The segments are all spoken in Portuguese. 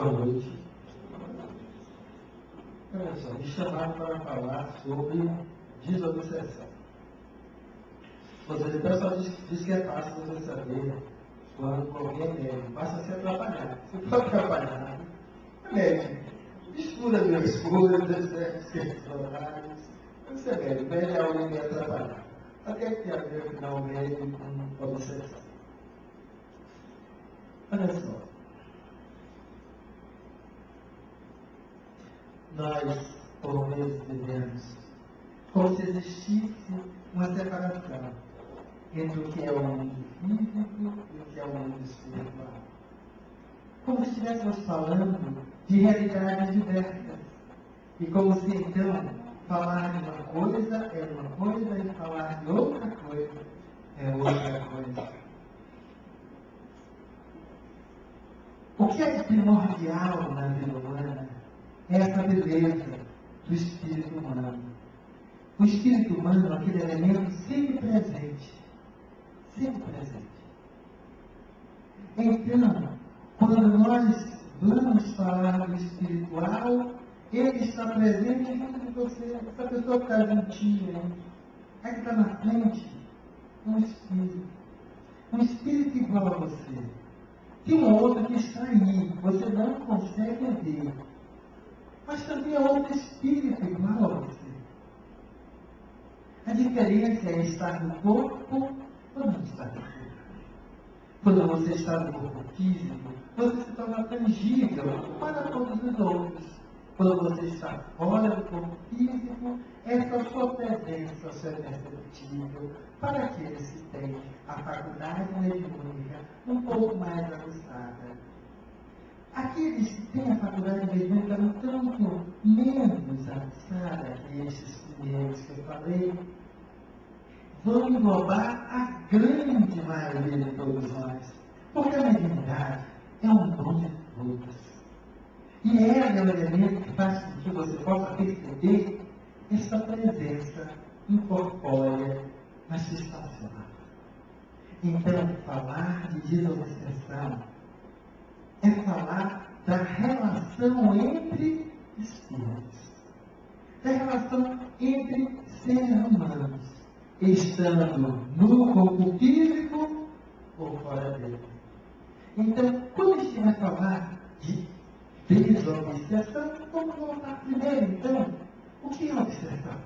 Boa noite. Olha só, me chamaram para falar sobre desobsessão. Você até só diz que é fácil você saber quando alguém é médico. Basta se atrapalhar. Se for atrapalhar, é médico. Estuda minhas coisas, certos horários. Você é médico. Médico é alguém que atrapalhar. Até que tem a ver afinal médico com obsessão. Olha só. Nós, por vezes, vivemos como se existisse uma separação entre o que é o mundo físico e o que é o mundo espiritual. Como se estivéssemos falando de realidades diversas. E como se, então, falar de uma coisa é uma coisa e falar de outra coisa é outra coisa. O que é primordial na vida humana é essa beleza do espírito humano. O espírito humano é aquele elemento sempre presente. Sempre presente. Então, quando nós vamos falar do espiritual, ele está presente junto de você. Essa pessoa que está juntinha, aí que está na frente, é um espírito. Um espírito igual a você. Tem um outro que está aí, você não consegue ver. Mas também é outro espírito igual a você. A diferença é estar no corpo ou não estar no corpo. Quando você está no corpo físico, você se torna tangível para todos os outros. Quando você está fora do corpo físico, essa sua presença só é perceptível para aqueles que têm a faculdade mediúnica um pouco mais aguçada. Aqueles que têm a faculdade mediúnica um tanto menos aguçada que esses primeiros que eu falei, vão englobar a grande maioria de todos nós. Porque a mediunidade é um dom de todos. E ela é o elemento que faz com que você possa perceber essa presença incorpórea, mas estacionada. Então, falar de desobsessão é falar da relação entre espíritos, da relação entre seres humanos, estando no corpo físico ou fora dele. Então, quando a gente vai falar de desobsessão, vamos voltar primeiro, então, o que é obsessão?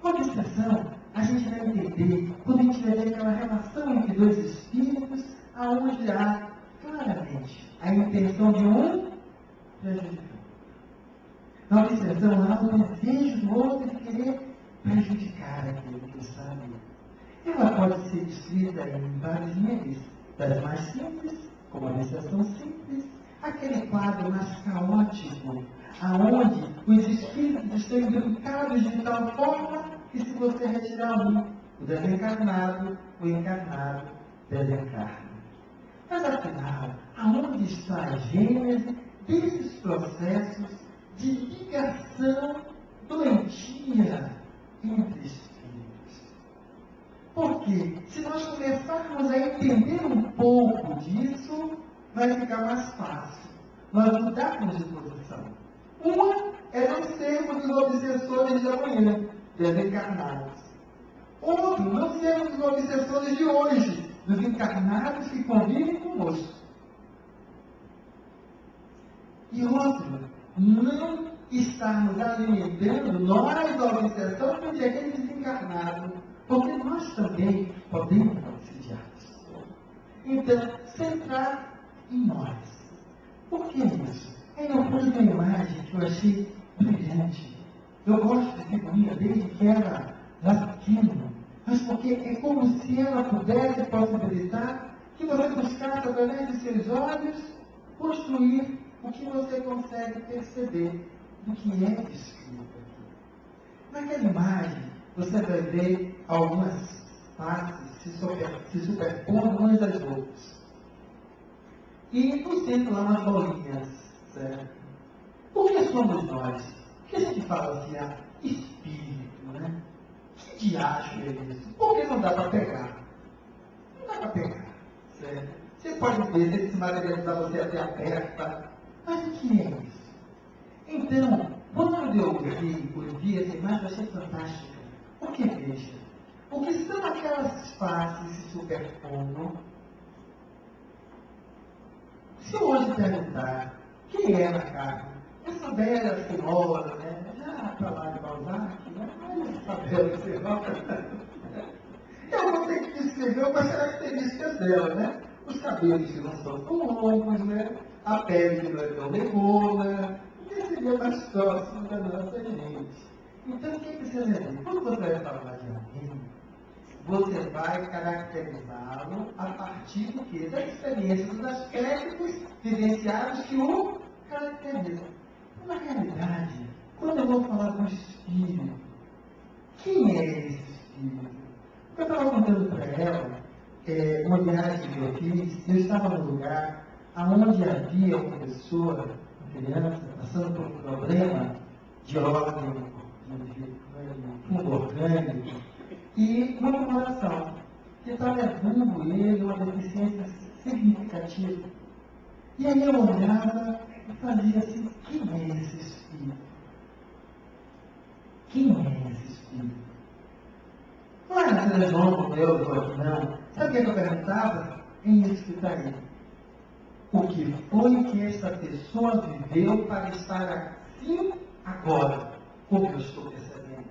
Obsessão, a gente vai entender quando a gente vai ver aquela relação entre dois espíritos, aonde há claramente a intenção de um prejudicar. Na obsessão, há o desejo do outro de querer prejudicar aquele que está ali. Ela pode ser descrita em vários níveis, das mais simples, como a obsessão simples, aquele quadro mais caótico, aonde os espíritos estão imbricados de tal forma que se você retirar um, o desencarnado, o encarnado desencarna. Mas afinal, aonde está a gênese desses processos de ligação doentia entre espíritos? Porque se nós começarmos a entender um pouco disso, vai ficar mais fácil nós mudarmos de posição. Uma é não sermos os obsessores de amanhã, desencarnados. Outro, não sermos os obsessores de hoje, dos encarnados que convivem conosco. E outro, não estarmos alimentando nós a obsessão de aquele desencarnado, porque nós também podemos auxiliá-los. Então, centrar em nós. Por que isso? Aí eu pus uma imagem que eu achei brilhante. Eu gosto de figurinha desde que era lá pequeno, mas porque é como se ela pudesse possibilitar que você buscasse, através de seus olhos, construir o que você consegue perceber do que é descrito aqui. Naquela imagem, você vai ver algumas faces se superpondo umas às outras. E no centro lá umas bolinhas, certo? Por que somos nós? Por que a gente fala assim, espírito, né? Que diacho é isso? Por que não dá para pegar? Não dá para pegar, certo? Você pode ver, se esse materializar você até aperta, Mas o que é isso? Então, quando eu ouvi essa imagem, eu achei fantástica. Porque, veja, o que são aquelas faces se superpondo? Se eu hoje perguntar quem é Macaco, essa bela senhora, né? Já para lá de Balzac, né? Essa bela senhora. Eu vou ter que descrever umas características dela, né? Os cabelos que não são tão longos, né? A pele que não é tão negona, que seria mais próximo da nossa gente. Então, o que precisa dizer? Quando você vai falar de alguém, você vai caracterizá-lo a partir do quê? Da experiência, dos aspectos vivenciados que o caracterizam. Na realidade, quando eu vou falar do espírito, quem é esse espírito? Eu estava contando para ela uma viagem que eu fiz, eu estava num lugar onde havia uma pessoa, uma criança, passando por um problema de ordem, de fundo orgânico, e uma população que está levando ele a uma deficiência significativa. E aí eu olhava e fazia assim, quem é esse espírito? Quem é esse espírito? Não era transônico, não. Sabe o que eu perguntava? Em isso que está aí. O que foi que essa pessoa viveu para estar assim agora? Como eu estou percebendo?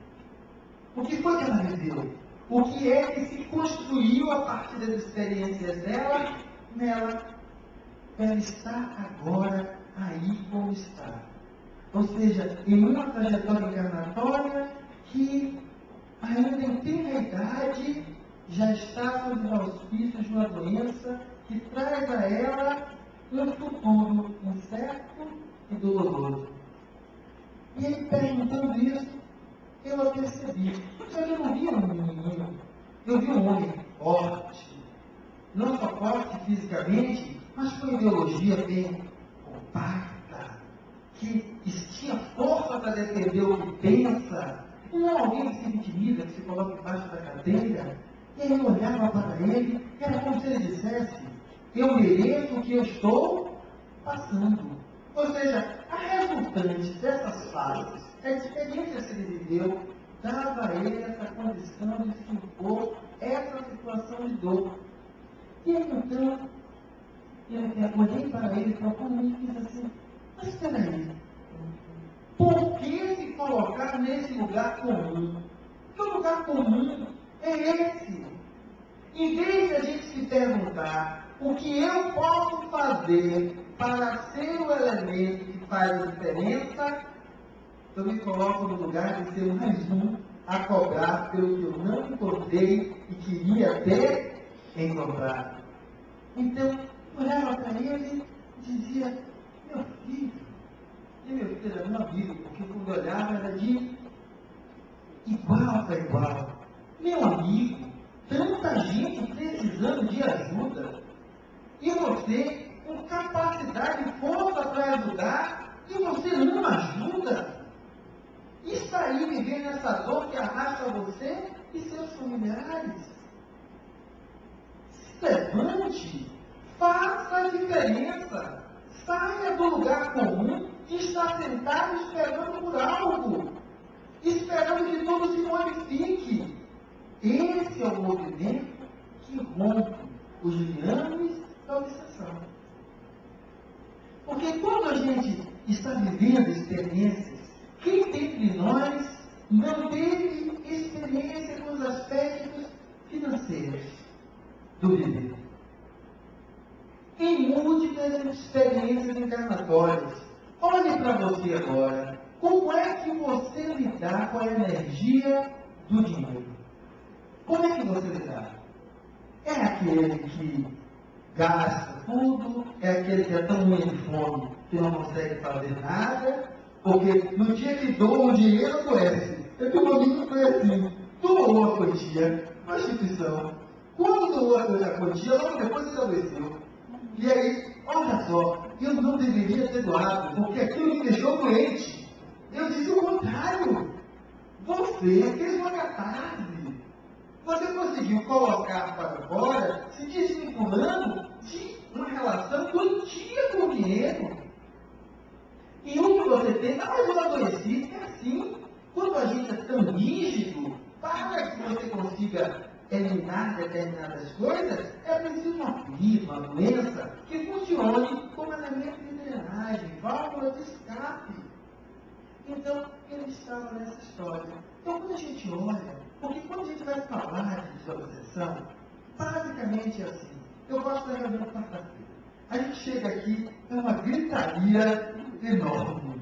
O que foi que ela viveu? O que é que se construiu a partir das experiências dela, nela? Ela está agora aí como está. Ou seja, em uma trajetória encarnatória que ainda em tenra idade já está sob os auspícios de uma doença que traz a ela um futuro incerto e doloroso. E ele perguntando isso, eu a percebi. Só que eu não vi um menino, eu vi um homem forte, não só forte fisicamente, mas com ideologia bem compacta, que tinha força para defender o que pensa. Não alguém que se vitimiza, que se coloca embaixo da cadeira. E aí eu olhava para ele, era como se ele dissesse, eu mereço o que eu estou passando. Ou seja, a resultante dessas fases, a experiência que ele viveu, dava a ele essa condição de se impor essa situação de dor. E aí então, eu olhei para ele profundamente e disse assim, mas espera aí, por que se colocar nesse lugar comum? Que lugar comum é esse? Em vez de a gente se perguntar o que eu posso fazer para ser o elemento que faz a diferença, eu me coloco no lugar de ser mais um a cobrar pelo que eu não encontrei e queria até encontrar. Então, olhava para ele e dizia, meu filho, e meu filho era meu amigo, porque quando eu olhava era de igual para igual. Meu amigo, tanta gente precisando de ajuda, e você com capacidade e força para ajudar, e você não ajuda. Está aí vivendo essa dor que arrasta você e seus familiares. Se levante, faça a diferença. Saia do lugar comum e está sentado esperando por algo, esperando que tudo se modifique. Esse é o movimento que rompe os liames da obsessão. Porque quando a gente está vivendo experiências, quem dentre nós não teve experiência com os aspectos financeiros do viver? Em múltiplas experiências encarnatórias. Olhe para você agora. Como é que você lidar com a energia do dinheiro? Como é que você lidar? É aquele que gasta tudo? É aquele que é tão ruim de fome que não consegue fazer nada? Porque no dia que doa o dinheiro, adoece. Eu tenho um amigo que foi assim. Doou a quantia na instituição. Quando doou a quantia, logo depois ele adoeceu. E aí, olha só, eu não deveria ter doado, porque aquilo me deixou doente. Eu disse o contrário. Você fez uma catarse. Você conseguiu colocar para fora, se desvinculando de uma relação doentia com o dinheiro. você, mas eu adoeci, é assim. Quando a gente é tão rígido, para que você consiga eliminar determinadas coisas, é preciso uma fibra, uma doença, que funcione como elemento de drenagem, válvula de escape. Então, ele estava nessa história. Então, quando a gente olha, porque quando a gente vai falar de desobsessão, basicamente é assim. Eu gosto da reunião quarta-feira. A gente chega aqui, é uma gritaria enorme.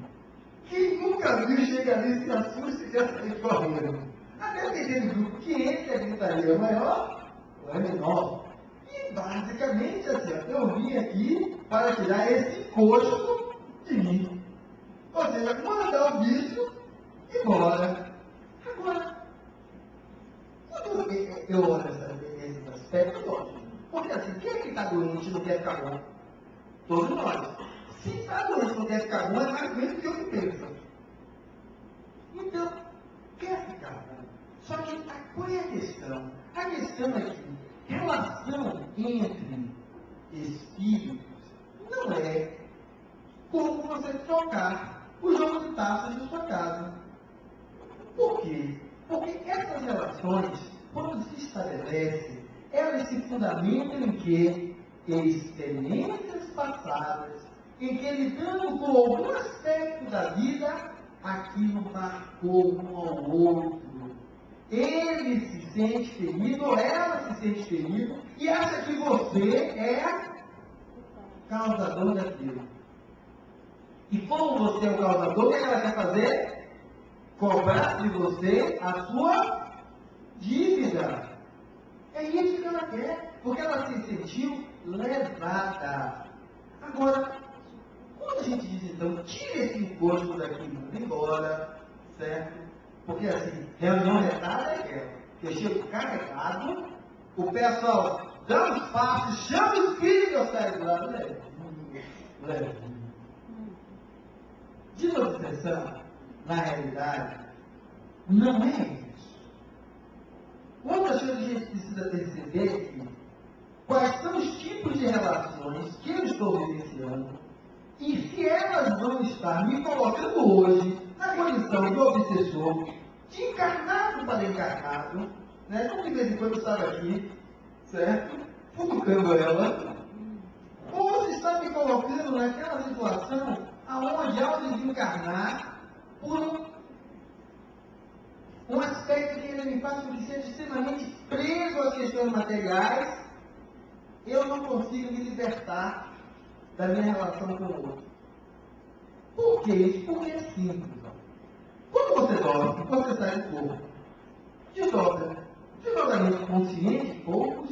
Quem nunca viu chegar ali se assusta e quer sair correndo? Até tem aquele grupo que entra a gritaria maior ou é menor. E basicamente assim, eu vim aqui para tirar esse encosto de mim. Ou seja, mandar o bicho embora. Agora, quando eu olho esses aspectos, lógico. Porque assim, quem é que está doente e não quer ficar bom? Todos nós. Se está doente e não quer ficar bom, é mais doente do que eu que penso. Então, quer ficar bom. Só que qual é a questão? A questão é que relação entre espíritos não é como você trocar o jogo de taças de sua casa. Por quê? Porque essas relações, quando se estabelecem, elas se fundamentam em quê? Em experiências passadas, em que lidando com algum aspecto da vida, aquilo marcou um ao outro. Ele se sente ferido, ou ela se sente ferido, e acha que você é causador daquilo. E como você é o causador, o que ela quer fazer? Cobrar de você a sua dívida. É isso que ela quer, porque ela se sentiu levada. Agora, quando a gente diz então, tira esse imposto daqui e manda embora, certo? Porque assim, reunião retada é aquela. Eu chego carregado, o pessoal dá uns passos, chama o espírito e eu saio do lado leve. Desobsessão, na realidade, não é isso. Outra coisa que a gente precisa perceber que quais são os tipos de relações que eu estou vivenciando e se elas vão estar me colocando hoje na condição de obsessor, de encarnado para encarnado, né? Como de vez em quando eu estava aqui, certo? Futucando ela, ou se está me colocando naquela situação aonde ao desencarnar por um aspecto que ele me faz com que seja extremamente preso às questões materiais, eu não consigo me libertar da minha relação com o outro. Por quê? Isso porque é simples. Quando você dorme, você sai do corpo. Desdobra. Desdobramento consciente, poucos,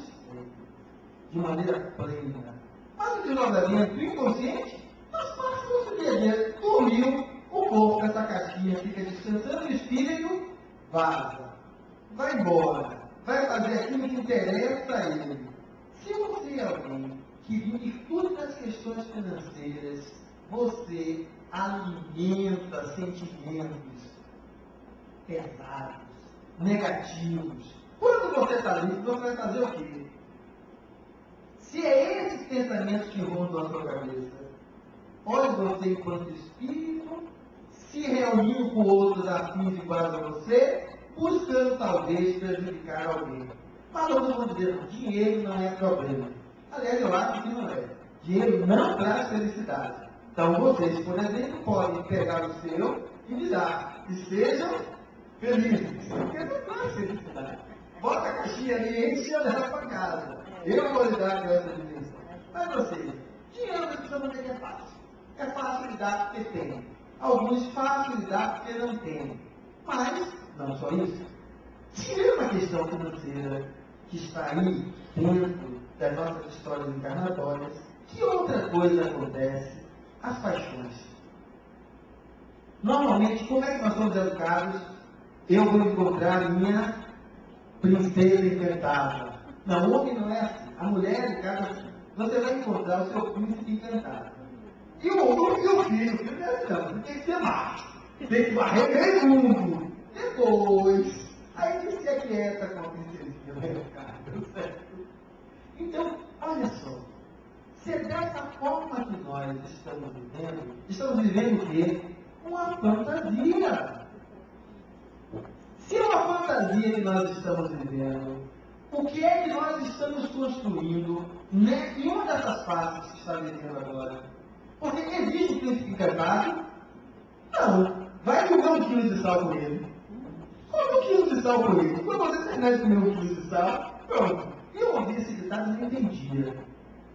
de maneira plena. Mas o desdobramento inconsciente, faz parte do nosso dia a dia. Dormiu, o corpo dessa caixinha fica descansando, o espírito vaza. Vai embora. Vai fazer aquilo que interessa a ele. Se você é alguém que, em virtude das questões financeiras, você alimenta sentimentos pesados, negativos. Quando você está livre, você vai fazer o quê? Se é esses pensamentos que rondam a sua cabeça, olhe você enquanto espírito, se reuniu com outros afins iguais a você, buscando talvez prejudicar alguém. Mas eu não vou dizer que dinheiro não é problema. Aliás, eu acho que não é. Dinheiro não traz felicidade. Então vocês, por exemplo, podem pegar o seu e me dar. E sejam felizes. Porque não traz felicidade. Bota a caixinha ali, enche e leva para casa. Eu vou lidar com essa dimensão. Mas vocês, dinheiro você precisa ver que é fácil. É fácil lidar porque tem. Alguns fácil lidar porque não tem. Mas, não só isso. Dinheiro é uma questão financeira que está aí dentro das nossas histórias encarnatórias. Que outra coisa acontece? As paixões. Normalmente, como é que nós somos educados? Eu vou encontrar minha princesa encantada. Não, o homem não é assim. A mulher é educada assim. Você vai encontrar o seu príncipe encantado. E o filho não é assim, não. Tem que ser macho. Tem que varrer meio mundo. Depois, aí ele se aquieta com a princesinha, né, cara? Certo? Então, olha só. Se é dessa forma que nós estamos vivendo o quê? uma fantasia. Se é uma fantasia que nós estamos vivendo, o que é que nós estamos construindo em uma dessas fases que está vivendo agora? Porque existe o príncipe encantado? Não. Vai comer 1 quilo de sal com ele. Come 1 quilo de sal com ele. Quando você terminar de comer 1 quilo de sal, pronto. Eu ouvi esse ditado e não entendia.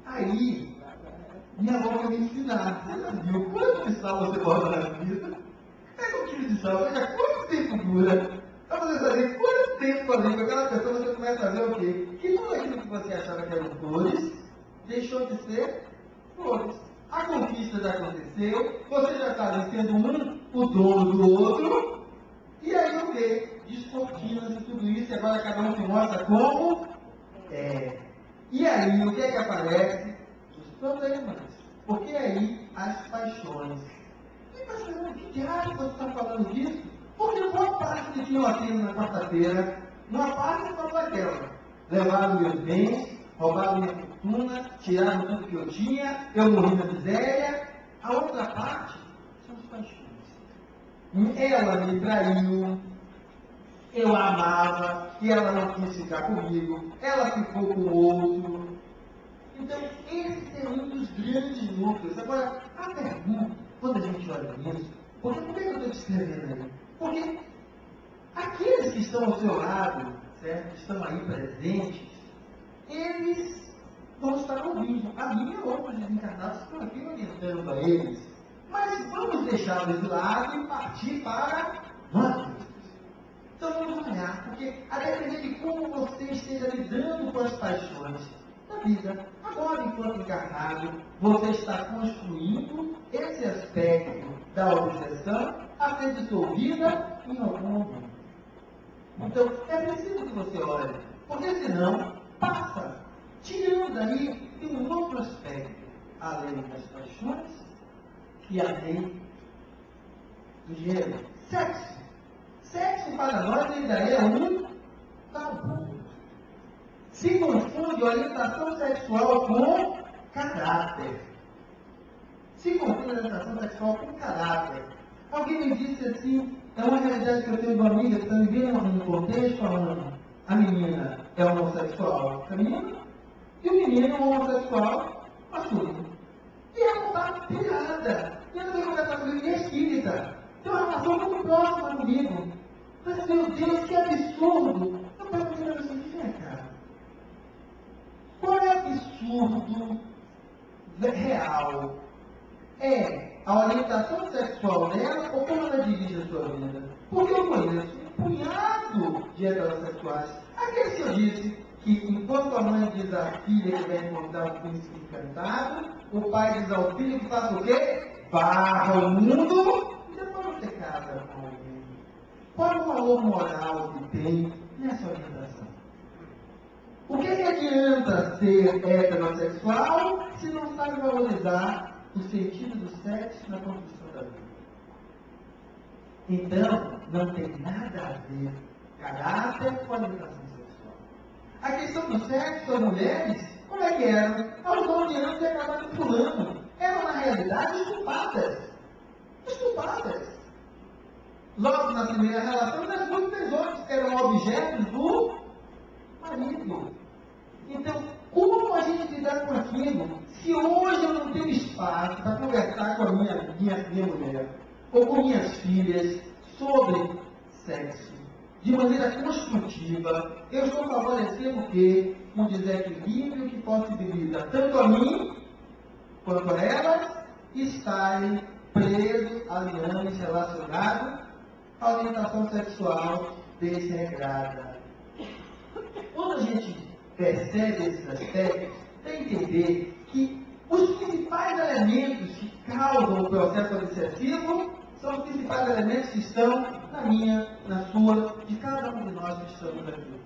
Aí, minha avó vai me ensinar. Você já viu quanto de sal você bota na vida? Pega 1 quilo de sal, veja quanto tempo dura. Para você saber quanto tempo ali com aquela pessoa você começa a ver o quê? Que tudo aquilo que você achava que eram flores, deixou de ser flores. A conquista já aconteceu, você já está ali sendo o dono do outro, e aí o quê? Descortinas e tudo isso, e agora cada um se mostra como é. E aí o que é que aparece? Os problemas. Porque aí as paixões. E pastor, que raio você está falando disso? Porque boa parte do que eu atendo na quarta-feira, uma parte foi aquela. Levaram meus bens, roubaram minha fortuna, tiraram tudo que eu tinha, eu morri na miséria. A outra parte são as paixões. Ela me traiu, eu a amava, e ela não quis ficar comigo, ela ficou com outro. Então, esse é um dos grandes núcleos. Agora, a pergunta, quando a gente olha nisso, por que eu estou descrevendo aí? Porque aqueles que estão ao seu lado, certo? Que estão aí presentes, eles vão estar ouvindo. A minha e outros desencarnados estão aqui orientando a eles. Mas vamos deixá-los de lado e partir para nós. Então vamos olhar, porque a depender de como você esteja lidando com as paixões da vida, agora enquanto encarnado, você está construindo esse aspecto da obsessão a ser dissolvida em algum momento. Então é preciso que você olhe, porque senão passa, tirando daí de um outro aspecto, além das paixões e além do gênero. Sexo. Sexo para nós ainda é um tabu. Se confunde orientação sexual com caráter. Se confunde orientação sexual com caráter. Alguém me disse assim, é uma realidade que eu tenho de uma amiga que está vivendo num contexto onde a menina é homossexual feminina e o menino é homossexual masculino. E ela está pirada. E ela veio conversar comigo e é espírita. Tem uma relação muito próxima comigo. Mas, meu Deus, que absurdo! Eu perguntei para você, vem cá. Qual é o absurdo real? É a orientação sexual dela ou como ela dirige a sua vida? Porque eu conheço um punhado de heterossexuais. Aqueles que eu disse que, enquanto a mãe diz à filha que vai encontrar o príncipe encantado, o pai diz ao filho que faz o quê? Barra o mundo e depois você casa com alguém. Qual é o valor moral que tem nessa orientação? O que adianta ser heterossexual se não sabe valorizar o sentido do sexo na construção da vida? Então, não tem nada a ver caráter com orientação sexual. A questão do sexo, as mulheres, como é que eram? Aos 12 anos e acabaram pulando. Eram, na realidade, estupadas. Estupadas. Logo na primeira relação, das muitas outras eram objetos do marido. Então, como a gente lidar com aquilo? Se hoje eu não tenho espaço para conversar com a minha mulher ou com minhas filhas sobre sexo, de maneira construtiva, eu estou favorecendo o quê? Um desequilíbrio que possibilita tanto a mim quanto a elas estarem presos, alianos, relacionados à orientação sexual desregrada. Quando a gente percebe esses aspectos, tem que entender que os principais elementos que causam o processo obsessivo são os principais elementos que estão na minha, na sua, de cada um de nós que estamos aqui.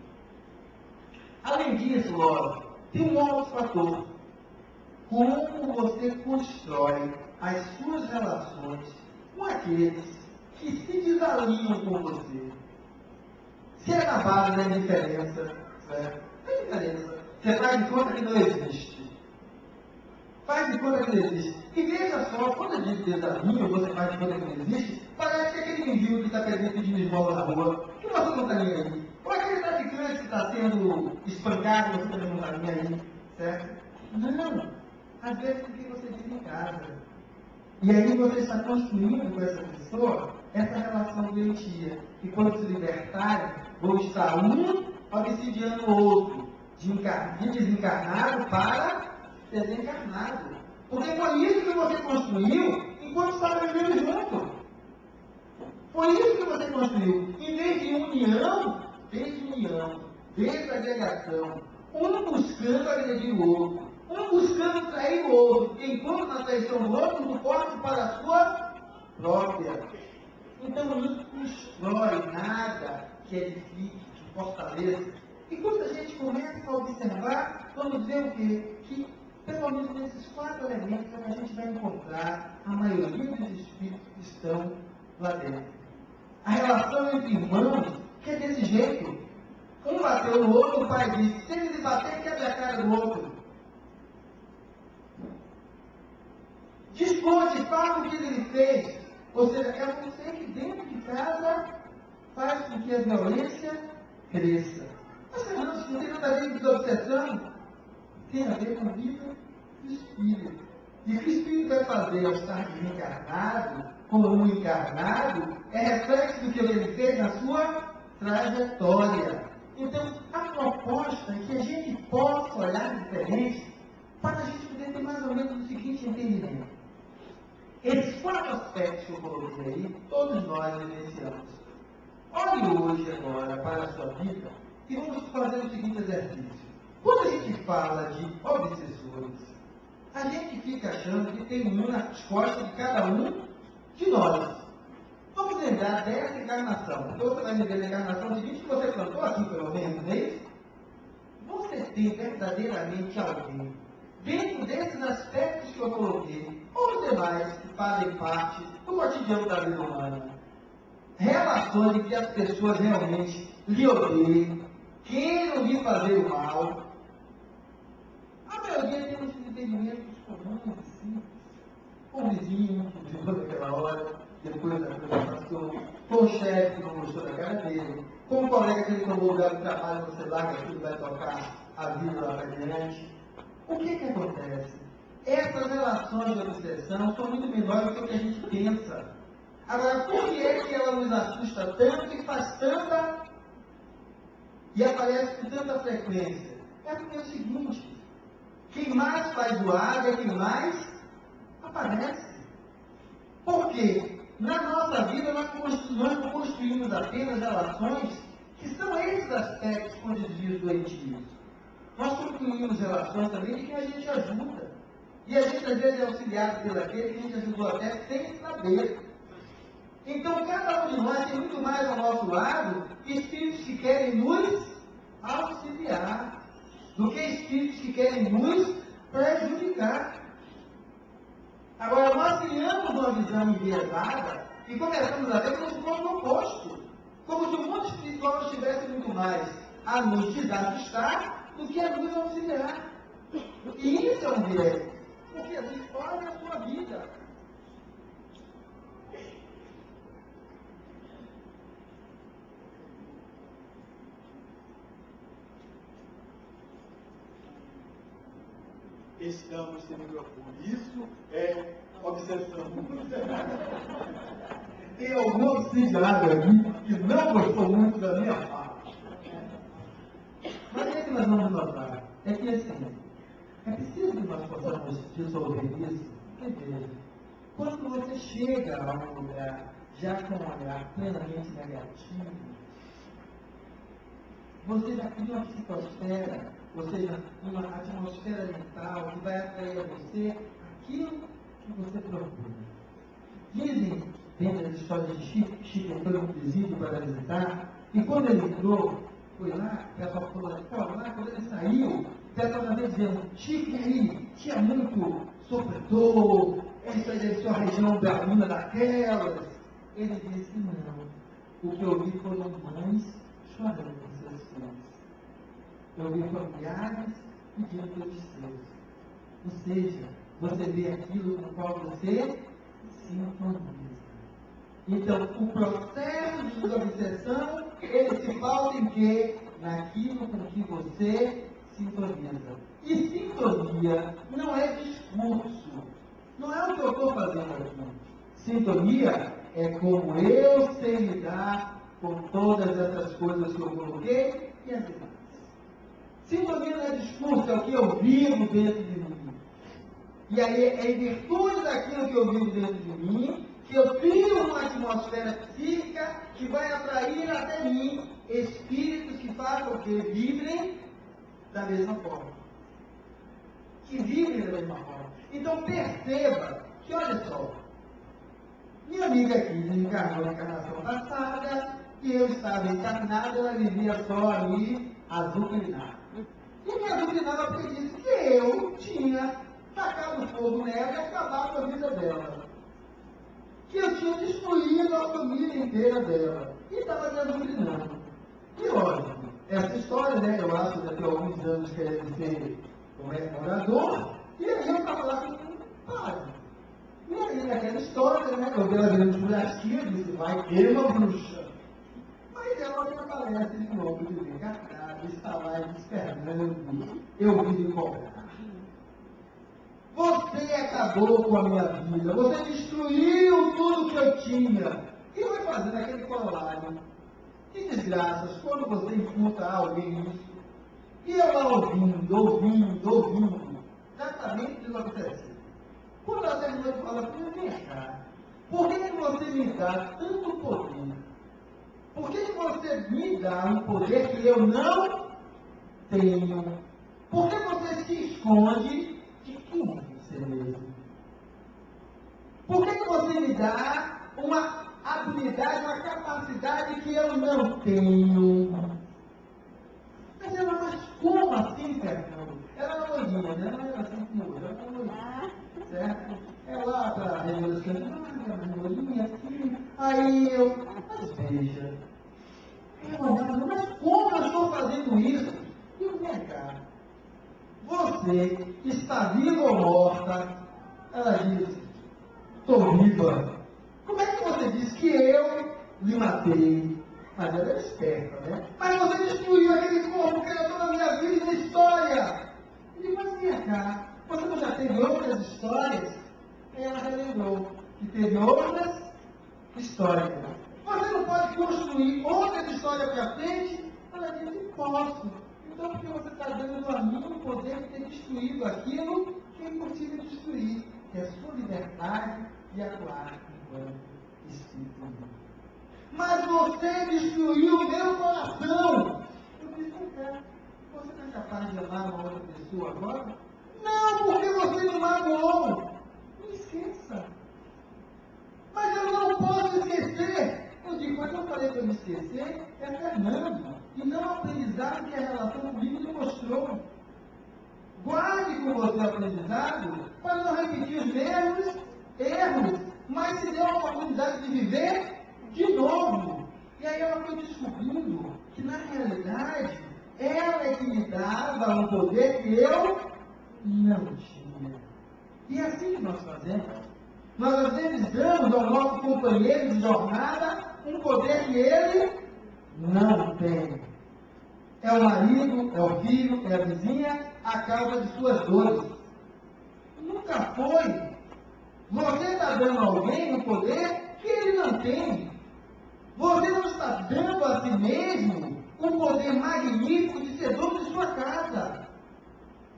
Além disso, lógico, tem um outro fator. Como você constrói as suas relações com aqueles que se desalinham com você. Se é na base da indiferença, certo? Não tem diferença. Você faz de conta que não existe. Faz de conta que não existe. E veja só, quando eu digo desafio, você faz de conta que não existe, parece que aquele mendigo que está pedindo esmola na rua, que você não está nem aí. Ou aquele traficante que está sendo espancado, você também não está nem aí. Certo? Não. Às vezes porque você vive em casa. E aí você está construindo com essa pessoa essa relação doentia. E quando se libertarem, vão estar um obsidiando o outro, de desencarnado para desencarnado. Porque foi isso que você construiu enquanto estava vivendo junto. Foi isso que você construiu. Em vez de união, desagregação. Um buscando agredir o outro. Um buscando trair o outro. Enquanto na traição do outro, no corte para a sua própria. Então não constrói nada que edifique, que fortaleça. E quando a gente começa a observar, vamos ver o quê? Que, pelo menos nesses 4 elementos, a gente vai encontrar a maioria dos espíritos que estão lá dentro. A relação entre irmãos, que é desse jeito. Um bateu no outro, o pai disse, se ele bater, quebra a cara do outro. Desconte, fala o que ele fez. Ou seja, é você que dentro de casa faz com que a violência cresça. Mas não tem nada a ver com desobsessão. Tem a ver com a vida do espírito. E o que o espírito vai fazer ao estar desencarnado, como um encarnado, é reflexo do que ele fez na sua trajetória. Então, a proposta é que a gente possa olhar diferente para a gente poder ter mais ou menos o seguinte entendimento. Esses 4 aspectos que eu coloquei aí, todos nós vivenciamos. Olhe hoje agora para a sua vida e vamos fazer o seguinte exercício. Quando a gente fala de obsessores, a gente fica achando que tem um nas costas de cada um de nós. Vamos lembrar dessa encarnação. Então você vai me ver na encarnação seguinte que você plantou aqui pelo menos, não é isso? Você tem verdadeiramente alguém dentro desses aspectos que eu coloquei, ou os demais que fazem parte do cotidiano da vida humana, relações em que as pessoas realmente lhe odeiem, queiram lhe fazer o mal. A maioria tem uns entendimentos comuns, simples. Com o vizinho, que ficou naquela hora, depois da coisa passou, com o chefe que não gostou da cara dele, com o colega que ele tomou o lugar do trabalho, você larga tudo, vai tocar a vida lá para diante. O que acontece? Essas relações de obsessão são muito menores do que a gente pensa. Agora, por que é que ela nos assusta tanto e faz tanta... e aparece com tanta frequência? É porque é o seguinte, quem mais faz zoada é quem mais aparece. Por quê? Na nossa vida nós não construímos apenas relações que são esses aspectos, como dizia os doentios. Nós construímos relações também de quem a gente ajuda. E a gente às vezes é auxiliado pelo aquele que a gente ajudou até sem saber. Então cada um de nós tem muito mais ao nosso lado espíritos que querem nos auxiliar do que espíritos que querem nos prejudicar. Agora nós criamos uma visão enviesada e começamos a ver como se fosse o oposto. Como se o mundo espiritual estivesse muito mais a nos desajustar do que a nos auxiliar. E isso é um viés, porque a história é a sua vida. Estamos sem microfone. Isso é obsessão. Tem algum obsidiado aqui que não gostou muito da minha parte. Mas o que nós vamos notar? É que assim, é preciso que nós possamos dissolver isso. Porque veja, quando você chega a um lugar já com um olhar plenamente negativo, você já cria uma psicosfera, ou seja, uma atmosfera mental que vai atrair a você aquilo que você procura. Dizem, dentro das histórias de Chico, Chico entrou no presídio para visitar, e quando ele entrou, foi lá, o pessoal falou lá de fora, lá, quando ele saiu, o pessoal já veio dizendo, Chico, e aí, tinha muito sofredor, essa é a sua região berlina daquelas. Ele disse, não, o que eu vi foram mães chorando por seus filhos. Eu vi familiares pedindo pelos seus. Ou seja, você vê aquilo com o qual você sintoniza. Então, o processo de desobsessão, ele se pauta em quê? Naquilo com que você sintoniza. E sintonia não é discurso. Não é o que eu estou fazendo aqui. Sintonia é como eu sei lidar com todas essas coisas que eu coloquei e as demais. Sintonia não é discurso, é o que eu vivo dentro de mim. E aí é em virtude daquilo que eu vivo dentro de mim, que eu crio uma atmosfera psíquica que vai atrair até mim espíritos que façam o quê? Vibrem da mesma forma. Que vibrem da mesma forma. Então perceba que, olha só, minha amiga aqui desencarnou na encarnação passada, e eu estava encarnado, ela vivia só ali, azucrinada. E me azucrinava porque disse que eu tinha tacado fogo nela e acabado com a vida dela. Que eu tinha destruído a família inteira dela. E estava me azucrinando. E lógico, essa história, né, eu acho que daqui a alguns anos querendo ser morador, e aí eu estava lá com um padre. E aí naquela história, né, eu vi ela vendo churrasquinho e disse, vai ter uma bruxa. Mas ela me aparece de novo, de desencarnado, está lá esperando eu vir cobrar. Você acabou com a minha vida, você destruiu tudo que eu tinha. E vai fazendo aquele colário. Que desgraças, quando você imputa a alguém isso, e eu lá ouvindo, exatamente o que acontece. Quando ela terminou de falar, vem cá, por que você me dá tanto poder? Por que você me dá um poder que eu não tenho? Por que você se esconde de quem é você mesmo? Por que você me dá uma habilidade, uma capacidade que eu não tenho? Mas ela, mas como assim, Fernando? Ela era loirinha, né? Não era assim como eu, ela era loirinha, certo? É lá para a revolução, minha loirinha, assim. Aí eu, mas veja, eu olhava, mas como eu estou fazendo isso? E eu, vem cá, você está viva ou morta? Ela disse, estou viva. Como é que você diz que eu lhe matei? Mas ela é esperta, né? Mas você destruiu aquele corpo que era toda a minha vida e minha história. Eu digo, mas vem cá, você não já teve outras histórias? E ela já lembrou que teve outras histórias. Você não pode construir outras histórias para frente? Ela disse, posso. Então, porque você está dando a mim o poder de ter destruído aquilo que é impossível destruir, que é a sua liberdade de atuar enquanto espírito humano. Mas você destruiu o meu coração. Eu disse, você está capaz de amar uma outra pessoa agora? Não, porque você me magoou. Não esqueça. Mas eu não posso esquecer. Eu digo, mas eu falei para me esquecer, é Fernando. E não o aprendizado que a relação comigo me mostrou. Guarde com você o aprendizado para não repetir os mesmos erros, mas se dê a oportunidade de viver de novo. E aí ela foi descobrindo que, na realidade, ela é que me dava um poder que eu não tinha. E é assim que nós fazemos. Nós às vezes damos ao nosso companheiro de jornada um poder que ele não tem. É o marido, é o filho, é a vizinha, a causa de suas dores. Nunca foi. Você está dando a alguém um poder que ele não tem. Você não está dando a si mesmo um poder magnífico de ser dono de sua casa.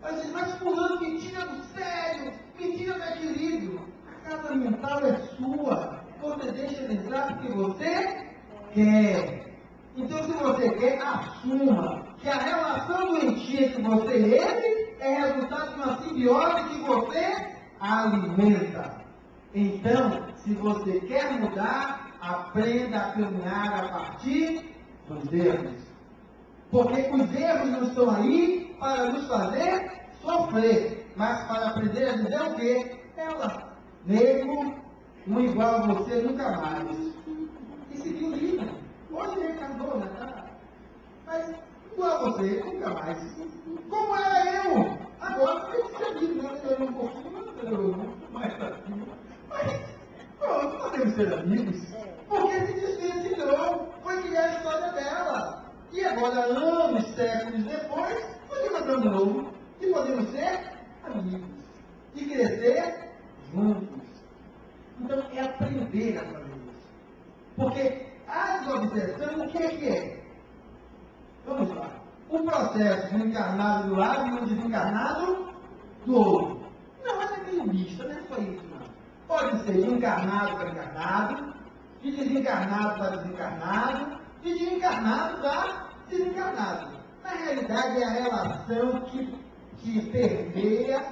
Mas fulano me tira do sério, me tira do equilíbrio. A casa mental é sua. Você deixa ele entrar porque você quer. Então, se você quer, assuma que a relação doentia que você e ele é resultado de uma simbiose que você alimenta. Então, se você quer mudar, aprenda a caminhar a partir dos erros. Porque os erros não estão aí para nos fazer sofrer, mas para aprender a dizer o quê? Ela, negro, um igual a você nunca mais. E seguir o livro. Hoje ele acabou, né? Mas igual a você nunca mais. Como era eu? Agora tem que seguir, né? Um pouquinho, mais assim. Mas, pronto, podemos ser amigos. Porque se desvencilhou, foi criar a história dela. E agora, anos, séculos depois, nós encontramos de novo. E podemos ser amigos. E crescer juntos. Então, é aprender a fazer isso. Porque a desobsessão, o que é? Vamos lá. O processo de um encarnado do lado e um desencarnado do outro. Não é meio misto, não é só isso, não. Pode ser de encarnado para encarnado, de desencarnado para desencarnado, e de encarnado para desencarnado. Na realidade, é a relação que permeia,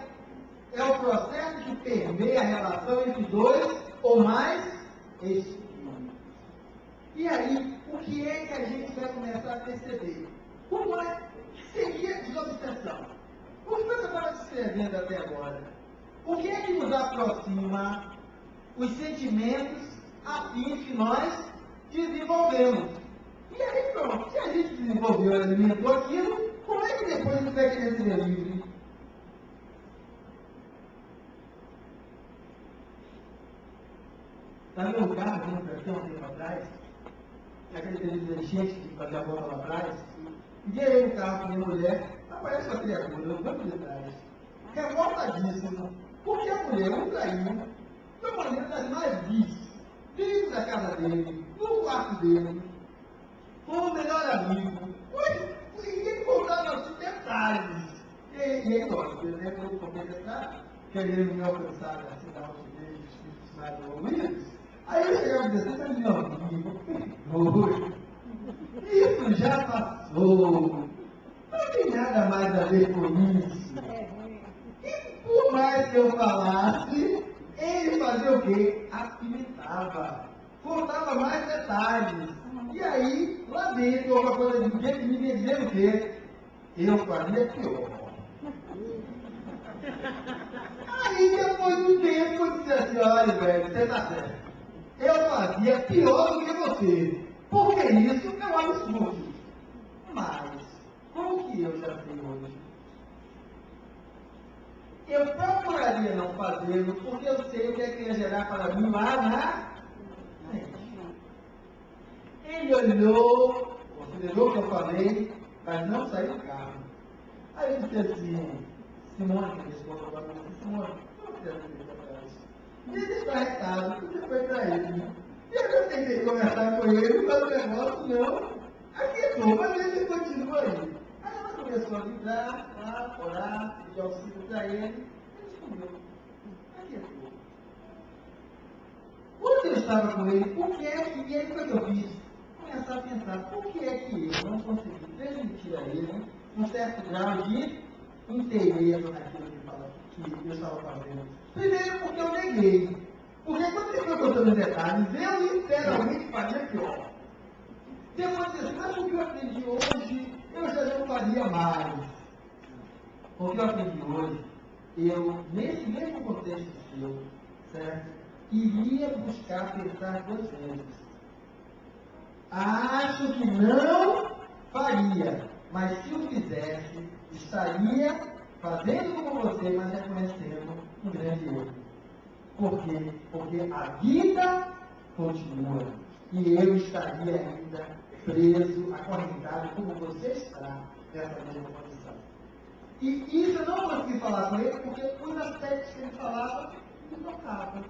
é o processo que permeia a relação entre dois ou mais espíritos. E aí, o que é que a gente vai começar a perceber? Como é que seria desobsessão? O que você estava descrevendo até agora? O que é que nos aproxima os sentimentos afins que nós desenvolvemos? E aí pronto, se a gente desenvolveu e alimentou aquilo, como é que depois a gente vai querer ser livre? Está vendo o carro vindo para aqui há um tempo atrás? Aquele dirigente que fazia a volta lá atrás? E aí o carro com minha mulher, aparece uma criatura no banco de trás, revoltadíssima, porque a mulher o traiu de uma maneira das mais vis, dentro da casa dele, no quarto dele, com o melhor amigo. E ele contava assim detalhes. E aí, lógico, né? Quando eu contei detalhes, querendo me alcançar a cidade dele, os espíritos mais evoluídos, aí eu chegava e dizia, você está meu amigo? Isso já passou. Não tem nada mais a ver com isso. E por mais que eu falasse, ele fazia o quê? Apimentava. Contava mais detalhes. E aí, lá dentro, uma coisa de jeito que me dizendo o quê? Eu faria pior. Aí, depois do tempo, eu disse assim, olha, velho, você está certo. Eu fazia pior do que você. Porque isso é um absurdo. Mas, como que eu já sei hoje? Eu procuraria não fazê-lo, porque eu sei o que é que ia gerar para mim lá na frente. Ele olhou, considerou o que eu falei, mas não saiu do carro. Aí eu disse assim, Simone, que responde agora, eu disse, Simone, não quero que ele atrás. E ele está retado, porque foi para ele. E eu tentei conversar com ele, mas o negócio não aquietou, mas ele continua aí. Aí ela começou a ligar, orar, pedir auxílio para ele, ele respondeu. Aquietou. Quando eu estava com ele, por que é que, e aí foi que eu fiz? Começar a pensar, por que é que eu não consegui transmitir a ele um certo grau de interesse naquilo que eu estava fazendo? Primeiro porque eu neguei. Porque quando ele foi contando detalhes, eu literalmente faria pior. Depois disse assim, mas o que eu aprendi hoje, eu já não faria mais. O que eu aprendi hoje, eu, nesse mesmo contexto seu, certo? Iria buscar pensar 2 vezes. Acho que não faria, mas se o fizesse, estaria fazendo como você, mas reconhecendo um grande erro. Por quê? Porque a vida continua e eu estaria ainda preso, acorrentado, como você está nessa mesma condição. E isso eu não consegui falar com ele porque os aspectos que ele falava me tocavam.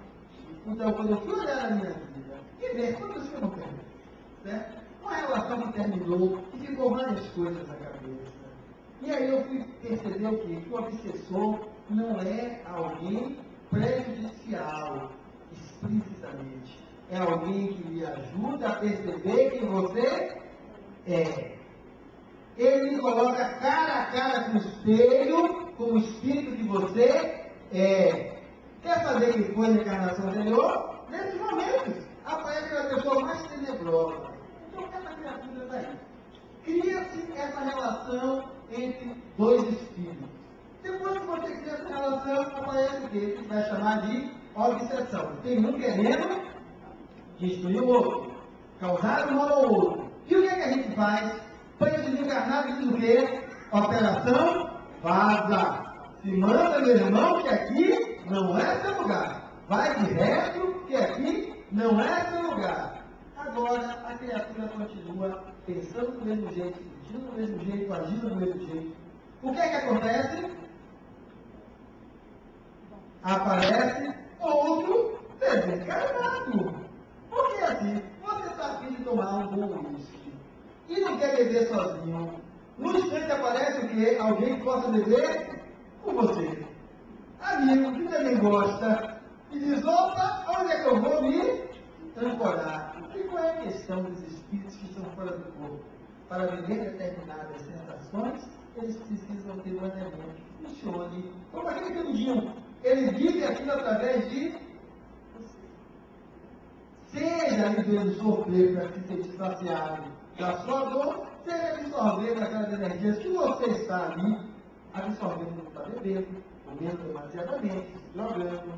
Então, quando eu fui olhar a minha vida e ver quantas que eu não perdi, certo? Uma relação que terminou e ficou várias coisas na cabeça. E aí eu fui perceber o quê? Que o obsessor não é alguém prejudicial, explicitamente. É alguém que lhe ajuda a perceber quem você é. Ele lhe coloca cara a cara com o espelho, com o espírito que você é. Quer saber quem foi na encarnação anterior? Nesses momentos, aparece a pessoa mais tenebrosa. Então, essa criatura daí. Cria-se essa relação entre 2 espíritos. Depois que você cria essa relação, aparece o que a gente vai chamar de obsessão. Tem um querendo destruir o outro, causar um mal ao outro. E o que é que a gente faz? Para desencarnar, diz o quê? Operação vaza. Se manda, meu irmão, que aqui não é seu lugar. Vai de reto, que aqui não é seu lugar. Agora, a criatura continua pensando do mesmo jeito, sentindo do mesmo jeito, agindo do mesmo jeito. O que é que acontece? Aparece outro desencarnado. Porque assim, você está afim de tomar um bom uísque e não quer beber sozinho. No instante aparece o quê? Alguém que possa beber com você. Amigo que também gosta. E diz, opa, onde é que eu vou me ancorar? E qual é a questão dos espíritos que estão fora do corpo? Para viver determinadas sensações, eles precisam ter um elemento que funcione. Como aquele canudinho. Ele vive aquilo através de você. Seja ele vendo sofrer para se sentir saciado da sua dor, seja absorvendo aquelas energias que você está ali, absorvendo não está bebendo, comendo demasiadamente, se drogando,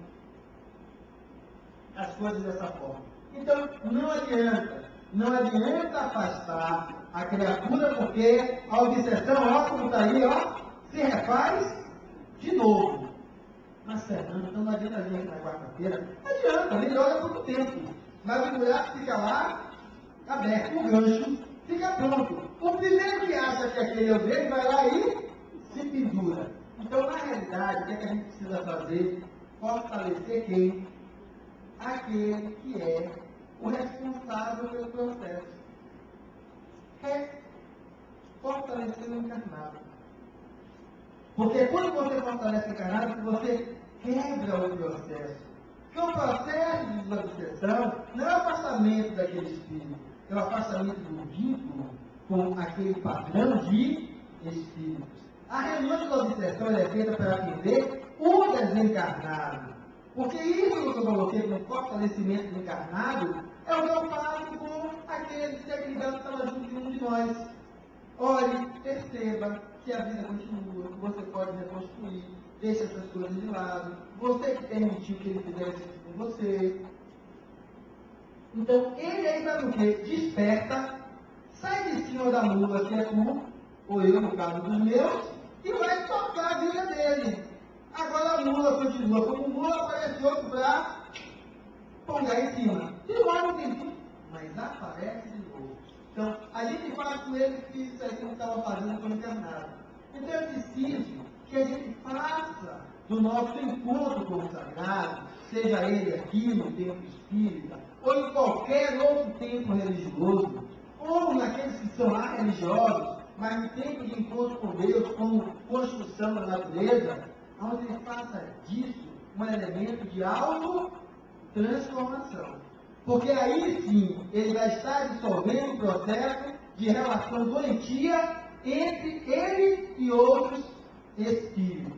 as coisas dessa forma. Então, não adianta afastar a criatura, porque a obsessão, ó, como está aí, ó, se refaz de novo. Mas, Fernando, então não adianta a gente na quarta-feira. Não adianta, melhora por um tempo. Mas o buraco fica lá, aberto, o gancho fica pronto. O primeiro que acha que aquele é o dele, vai lá e se pendura. Então, na realidade, o que é que a gente precisa fazer? Fortalecer quem? Aquele que é o responsável pelo processo. Fortalecer o encarnado. Porque quando você fortalece o encarnado, você quebra o processo. Porque o processo de desobsessão não é o afastamento daquele espírito, é o afastamento do vínculo com aquele padrão de espíritos. A reunião de obsessão é feita para atender o desencarnado. Porque isso que eu coloquei como fortalecimento do encarnado é o que eu faço com aquele ser ligado que estava junto de um de nós. Olhe, perceba que a vida continua, que você pode reconstruir, deixe essas coisas de lado, você que permitiu que ele fizesse isso com você. Então, ele aí faz o quê? Desperta, sai de cima da mula que é tu, ou eu no caso dos meus, e vai tocar a vida dele. Agora a mula continua como mula, aparece outro para pongar em cima. Demora um tempinho, mas aparece de novo. Então, a gente faz com ele que isso aí que não estava fazendo com o encarnado. Então, é preciso que a gente faça do nosso encontro com o sagrado, seja ele aqui no tempo espírita, ou em qualquer outro tempo religioso, ou naqueles que são religiosos, mas no tempo de encontro com Deus, como construção da natureza, onde ele faça disso um elemento de autotransformação. Porque aí sim, ele vai estar dissolvendo o processo de relação doentia entre ele e outros espíritos,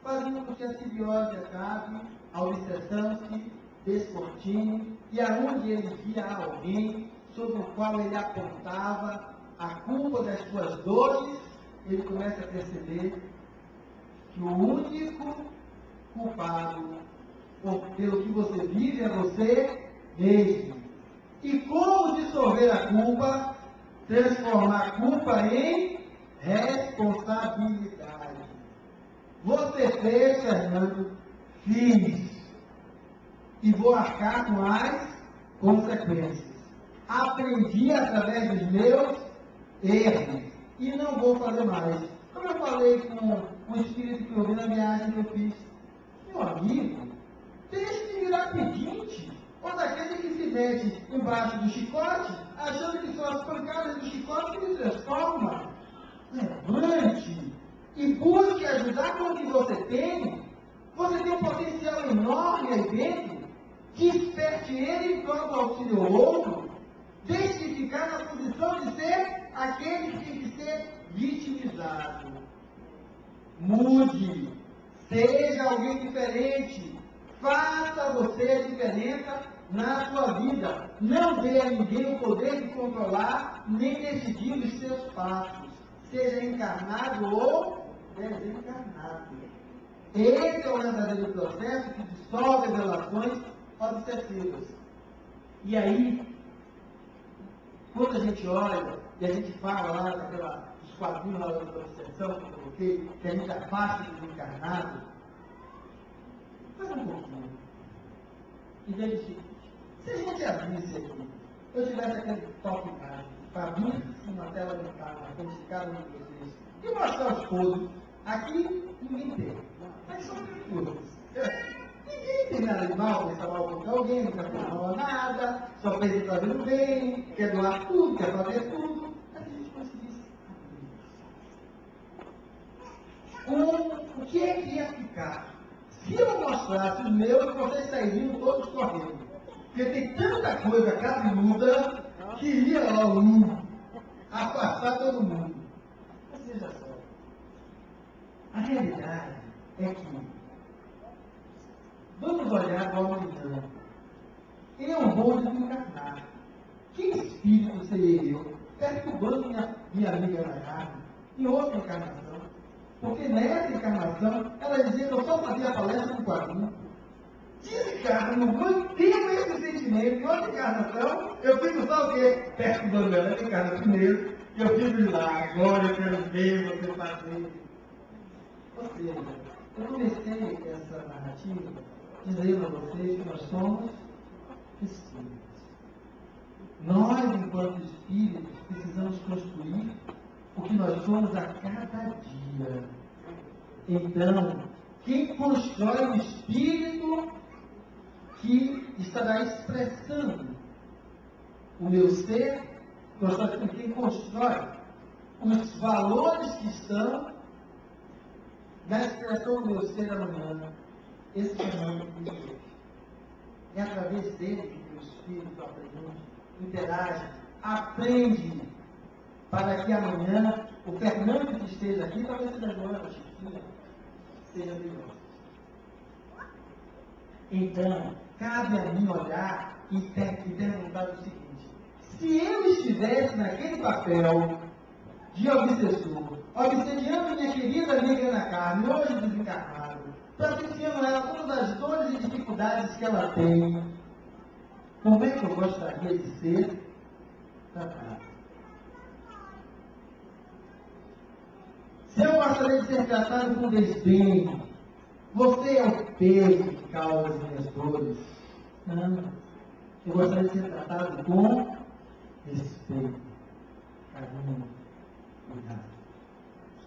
fazendo com que a simbiose acabe, a obsessão se descortine, e aonde ele via alguém sobre o qual ele apontava a culpa das suas dores, ele começa a perceber que o único culpado pelo que você vive é você mesmo. E como dissolver a culpa? Transformar a culpa em responsabilidade. Você fez, Fernando, fiz. E vou arcar com as consequências. Aprendi através dos meus erros. E não vou fazer mais. Como eu falei com um espírito que eu vi na viagem que eu fiz. Meu amigo, deixe de virar pedinte. Ou daquele que se mete embaixo do chicote, achando que são as pancadas do chicote que lhe transforma. Levante e busque ajudar com o que você tem. Você tem um potencial enorme aí dentro. Desperte ele enquanto auxilia o outro. Deixe de ficar na posição de ser aquele que tem que ser vitimizado. Mude. Seja alguém diferente. Faça você a diferença na sua vida. Não dê a ninguém o poder de controlar nem decidir os seus passos. Seja encarnado ou desencarnado. Esse é o verdadeiro processo que dissolve as relações obsessivas. E aí, quando a gente olha e a gente fala lá dos quadrinhos lá da obsessão que eu coloquei, que a gente afasta dos encarnados, Faz um pouquinho. E verifique. Se a gente abrisse aqui, eu tivesse aquele toque mágico, para abrir assim na tela do carro, na frente de cada um de vocês, e mostrar os todos, aqui ninguém tem. Mas são pessoas. Ninguém tem nada de mal, pensar mal contra alguém, nunca fez mal a nada, só fez o que está vendo bem, quer doar tudo, quer fazer tudo. Mas a gente conseguisse abrir. O que é que ia ficar? Se eu mostrasse os meus, vocês sairiam todos correndo. Porque tem tanta coisa cabeluda que iria logo afastar todo mundo. Mas veja só. A realidade é que vamos olhar para o amanhã. Eu vou desencarnar. Que espírito serei eu? Perturbando minha amiga na carne em outra encarnação. Porque nessa encarnação, ela dizia que eu só fazia palestra no quadrinho. Desencarno, mantenho esse sentimento. Em outra encarnação, eu fico só o quê? Perturbando ela. Ela encarna primeiro, e eu fico lá. Agora eu quero ver você fazer. Ou seja, eu comecei essa narrativa dizendo a vocês que nós somos espíritos. Nós, enquanto espíritos, precisamos construir o que nós somos a cada dia. Então, quem constrói o espírito que estará expressando o meu ser, quem constrói os valores que estão na expressão do meu ser amanhã, esse fenômeno de Deus. É através dele que o espírito aprende, interage, aprende, para que amanhã o Fernando que esteja aqui, talvez seja a Joana, a Chiquinha, seja melhor. Então, cabe a mim olhar e perguntar o seguinte: se eu estivesse naquele papel de obsessor, obsediando minha querida amiga na carne, hoje desencarnada, propiciando ela todas as dores e dificuldades que ela tem, como é que eu gostaria de ser tratado? Se eu gostaria de ser tratado com desdém, você é o peso que causa as minhas dores. Não. Eu gostaria de ser tratado com respeito, carinho, cuidado.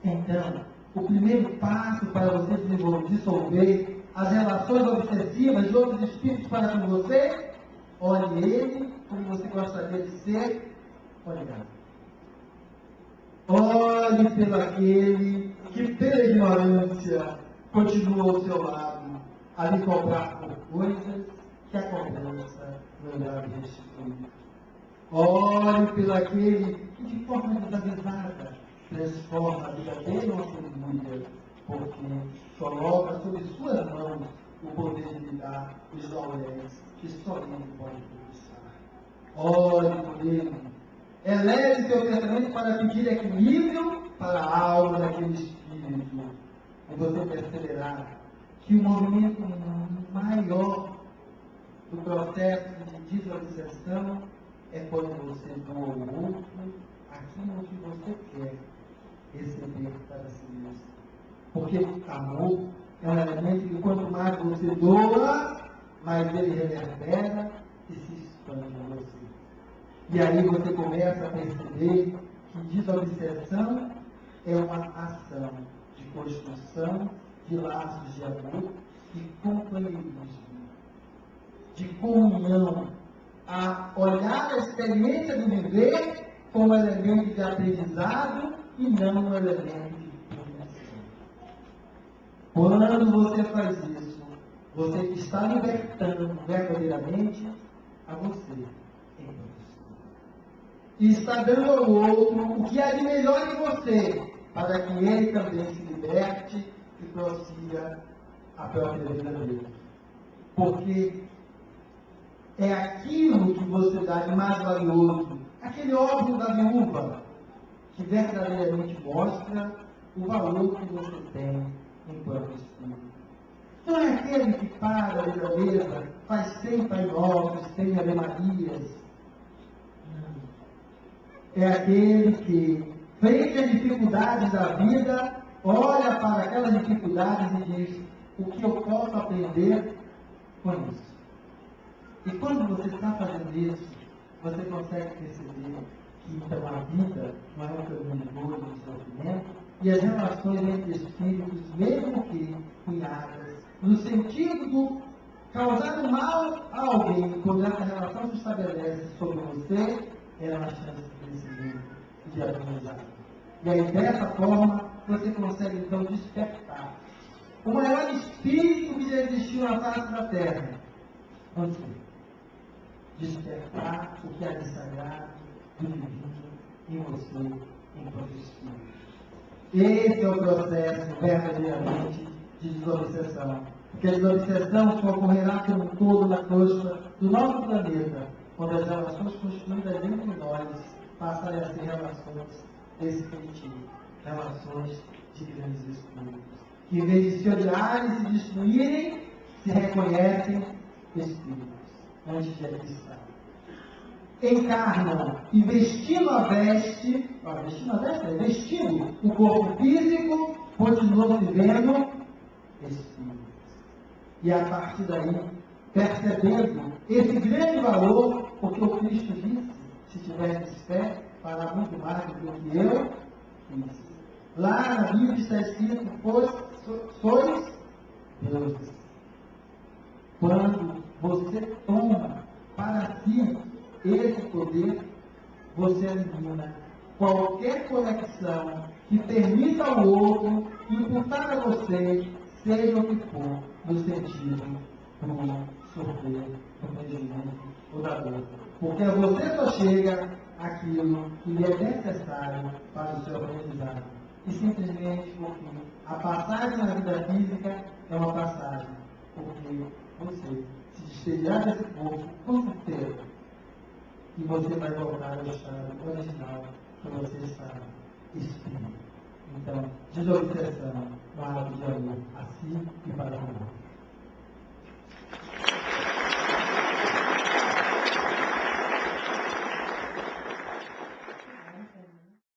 Então, o primeiro passo para você dissolver as relações obsessivas de outros espíritos para com você, olhe ele como você gostaria de ser olhado. Olhe pelo aquele que, pela ignorância, continua ao seu lado a lhe cobrar por coisas que a cobrança não irá lhe restituir. Olhe pelo aquele que, de forma desavisada, transforma a vida dele numa figura, porque coloca sobre suas mãos o poder de lhe dar os lauréis que só ele pode conquistar. Olhe por ele. Eleve seu pensamento para pedir equilíbrio para a alma daquele espírito. E você perceberá que o movimento maior do processo de desobsessão é quando você doa ao outro aquilo que você quer receber para si mesmo. Porque amor é um elemento que quanto mais você doa, mais ele reverbera e se expande em você. E aí você começa a perceber que desobsessão é uma ação de construção de laços de amor e companheirismo, de comunhão, a olhar a experiência do viver como elemento de aprendizado e não um elemento de punição. Quando você faz isso, você está libertando verdadeiramente a você. E está dando ao outro o que há de melhor em você, para que ele também se liberte e prossiga a própria vida dele. Porque é aquilo que você dá de mais valioso, aquele óbvio da viúva, que verdadeiramente mostra o valor que você tem enquanto espírito. Não é aquele que para a mesa, faz 100 Pai Nossos, 100 Ave Marias. É aquele que, frente às dificuldades da vida, olha para aquelas dificuldades e diz: o que eu posso aprender com isso. E quando você está fazendo isso, você consegue perceber que então a vida não é um caminho de dor e de sofrimento, e as relações entre espíritos, mesmo que cunhadas, no sentido do causar mal a alguém, quando essa relação se estabelece sobre você, é uma chance de crescimento e de aprendizado. E aí, dessa forma, você consegue então despertar o maior espírito que já existiu na face da Terra. Você. Despertar o que há de sagrado, do divino, em você, enquanto espírito. Esse é o processo verdadeiramente de desobsessão. Porque a desobsessão só ocorrerá como um todo na crosta do nosso planeta, quando as relações construídas entre nós passarem a ser relações definitivas, relações de grandes espíritos. Que em vez de se odiarem e se destruírem, se reconhecem espíritos, antes de aqui estar. Encarnam e vestindo a veste, vestindo o corpo físico, continuam se vendo espíritos. E a partir daí, percebendo esse grande valor, porque o Cristo disse, se tivesse fé, fará muito mais do que eu fiz. Lá na Bíblia está escrito, sois deuses. Quando você toma para si esse poder, você elimina qualquer conexão que permita ao outro imputar a você, seja o que for, no sentido do sofrer, do prejuízo ou da dor. Porque você só chega àquilo que lhe é necessário para o seu aprendizado. E simplesmente porque a passagem na vida física é uma passagem. Porque você se despedirá desse corpo, com certeza, e você vai voltar ao estado original que você estava, espírito. Então, desobsessão, um ato de amor a si e para o mundo.